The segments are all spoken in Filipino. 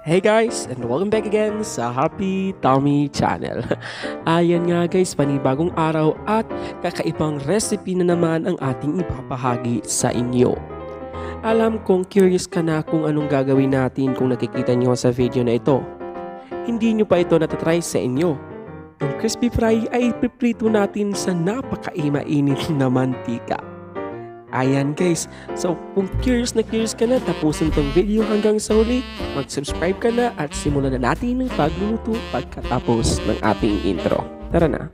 Hey guys, and welcome back again sa Happy Tommy Channel. Ayan nga guys, panibagong araw at kakaibang recipe na naman ang ating ipapahagi sa inyo. Alam kong curious ka na kung anong gagawin natin kung nakikita nyo sa video na ito. Hindi nyo pa ito natatry sa inyo. Ang crispy fry ay ipiprito natin sa napakainit na mantika. Ayan guys, so kung curious ka na, tapusin tong video hanggang sa huli, mag-subscribe ka na at simulan na natin ang pagluluto pagkatapos ng ating intro. Tara na!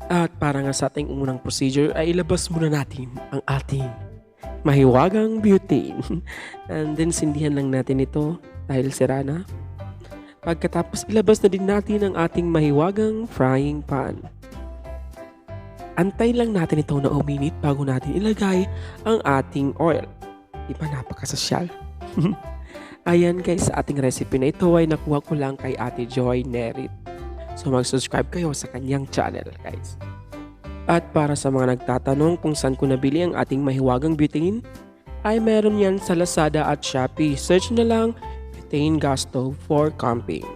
At para nga sa ating unang procedure ay ilabas muna natin ang ating mahiwagang butane. And then sindihan lang natin ito dahil sira na. Pagkatapos ilabas na din natin ang ating mahiwagang frying pan. Antayin lang natin ito na uminit bago natin ilagay ang ating oil. Di ba napakasosyal? Ayan guys, sa ating recipe na ito ay nakuha ko lang kay Ate Joy Nerit. So mag-subscribe kayo sa kanyang channel guys. At para sa mga nagtatanong kung saan ko nabili ang ating mahiwagang butane, ay meron yan sa Lazada at Shopee. Search na lang butane gas stove for camping.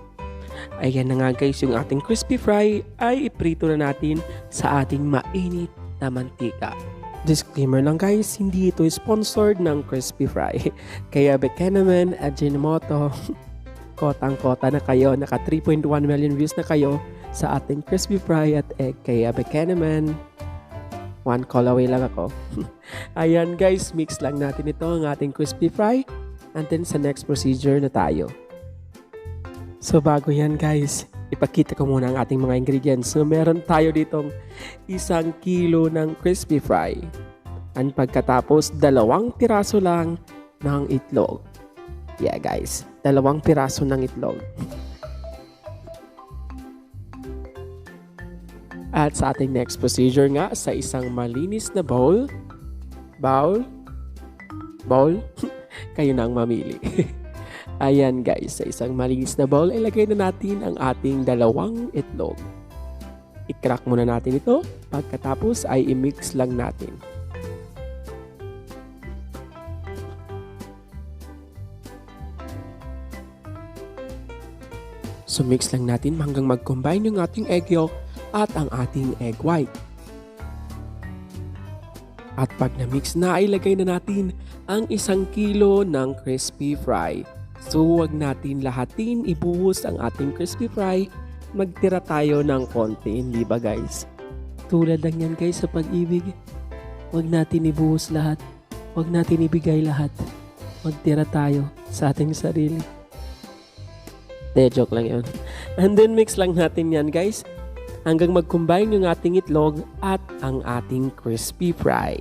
Ayan na nga guys, yung ating crispy fry ay iprito na natin sa ating mainit na mantika. Disclaimer lang guys, hindi ito sponsored ng crispy fry. Kaya baka naman, Ajinomoto, kotang-kota na kayo, naka 3.1 million views na kayo sa ating crispy fry at egg. Kaya baka naman, one call away lang ako. Ayan guys, mix lang natin ito ang ating crispy fry. And then sa next procedure na tayo. So bago yan guys, ipakita ko muna ang ating mga ingredients. So meron tayo ditong 1 kilo ng crispy fry. And pagkatapos, 2 piraso lang ng itlog. Yeah guys, 2 piraso ng itlog. At sa ating next procedure nga, sa isang malinis na bowl, kayo na ang mamili. Ayan guys, sa isang malinis na bowl, ilagay na natin ang ating 2 itlog. I-crack muna natin ito, pagkatapos ay i-mix lang natin. So mix lang natin hanggang mag-combine yung ating egg yolk at ang ating egg white. At pag na-mix na, ilagay na natin ang 1 kilo ng crispy fry. So huwag natin lahatin, ibuhos ang ating crispy fry. Magtira tayo ng konti, hindi ba guys? Tulad lang yan guys sa pag-ibig. Huwag natin ibuhos lahat. Huwag natin ibigay lahat. Magtira tayo sa ating sarili. Joke lang yun. And then mix lang natin yan guys hanggang mag-combine yung ating itlog at ang ating crispy fry.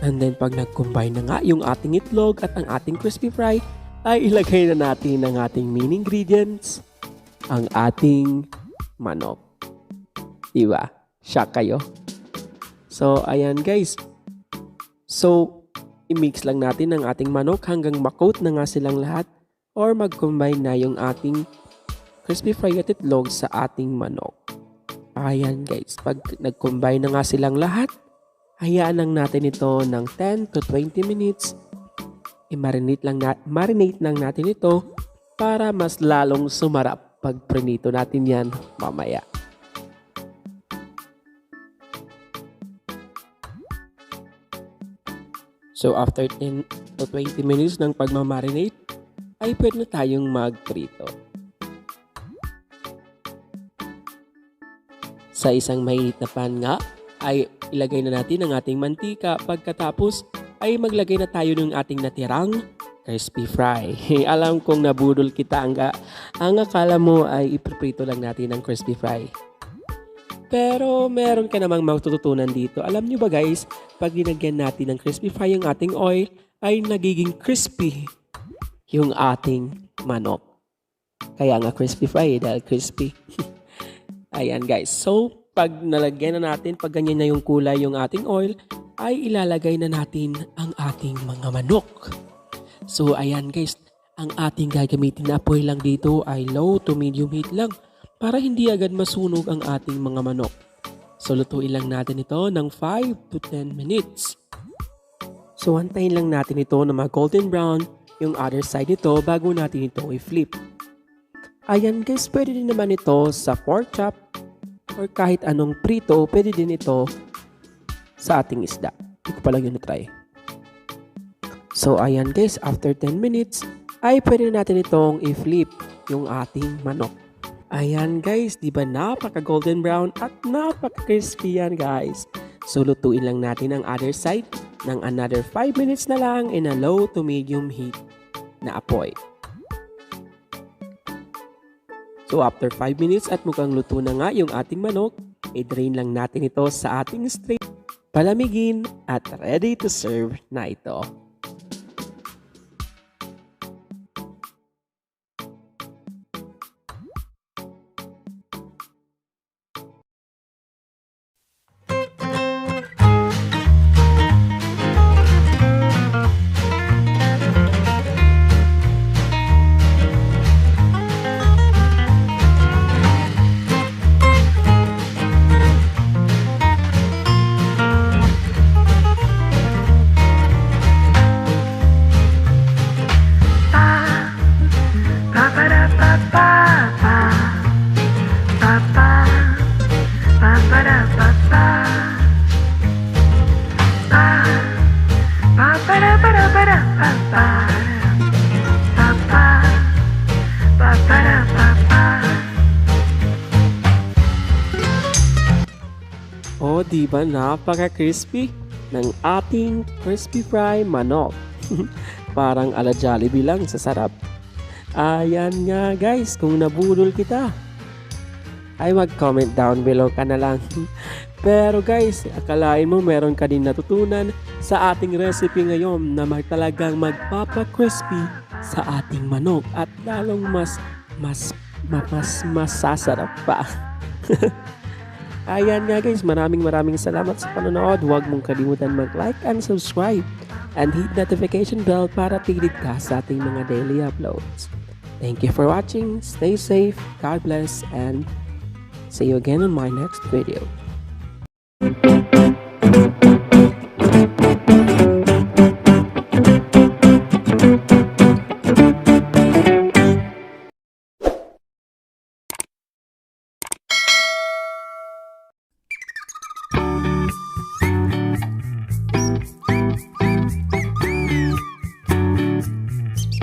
And then pag nag-combine na nga yung ating itlog at ang ating crispy fry, ay ilagay na natin ang ating main ingredients, ang ating manok. Diba? Shock kayo? So, ayan guys. So, i-mix lang natin ang ating manok hanggang makoat na nga silang lahat or mag-combine na yung ating crispy fry at itlog sa ating manok. Ayan guys. Pag nag-combine na nga silang lahat, hayaan lang natin ito ng 10 to 20 minutes. I-marinate lang natin ito para mas lalong sumarap pag prinito natin yan mamaya. So after 10 to 20 minutes ng pagmamarinate, ay pwede na tayong magprito. Sa isang mainit na pan nga, ay ilagay na natin ang ating mantika. Pagkatapos, ay maglagay na tayo ng ating natirang crispy fry. Alam kong nabudol kita, ang akala mo ay ipiprito lang natin ang crispy fry. Pero meron ka namang matututunan dito. Alam nyo ba guys, pag dinagyan natin ng crispy fry yung ating oil, ay nagiging crispy yung ating manok. Kaya nga crispy fry dahil crispy. Ayan guys. So, Pag nalagyan na natin, pag ganyan na yung kulay yung ating oil, ay ilalagay na natin ang ating mga manok. So ayan guys, ang ating gagamitin na apoy lang dito ay low to medium heat lang para hindi agad masunog ang ating mga manok. So lutuin lang natin ito ng 5 to 10 minutes. So antayin lang natin ito na mag-golden brown yung other side nito bago natin ito i-flip. Ayan guys, pwede din naman ito sa pork chop or kahit anong prito, pwede din ito sa ating isda. Hindi ko pa lang yun na-try. So ayan guys, after 10 minutes ay pwede natin itong i-flip yung ating manok. Ayan guys, di ba napaka golden brown at napaka crispy yan guys. So lutuin lang natin ang other side ng another 5 minutes na lang in a low to medium heat na apoy. So after 5 minutes at mukhang luto na nga yung ating manok, i-drain lang natin ito sa ating strainer, palamigin at ready to serve na ito. O, diba napaka-crispy ng ating crispy fry manok. Parang ala Jollibee lang sa sarap. Ayan nga guys, kung nabudol kita, ay mag-comment down below ka na lang. Pero guys, akalain mo meron ka din natutunan sa ating recipe ngayon na talagang magpapa-crispy sa ating manok at lalong mas masasarap pa. Ayan nga guys, maraming salamat sa panonood. Huwag mong kalimutan mag-like and subscribe and hit notification bell para updated ka sa ating mga daily uploads. Thank you for watching. Stay safe, God bless, and see you again on my next video.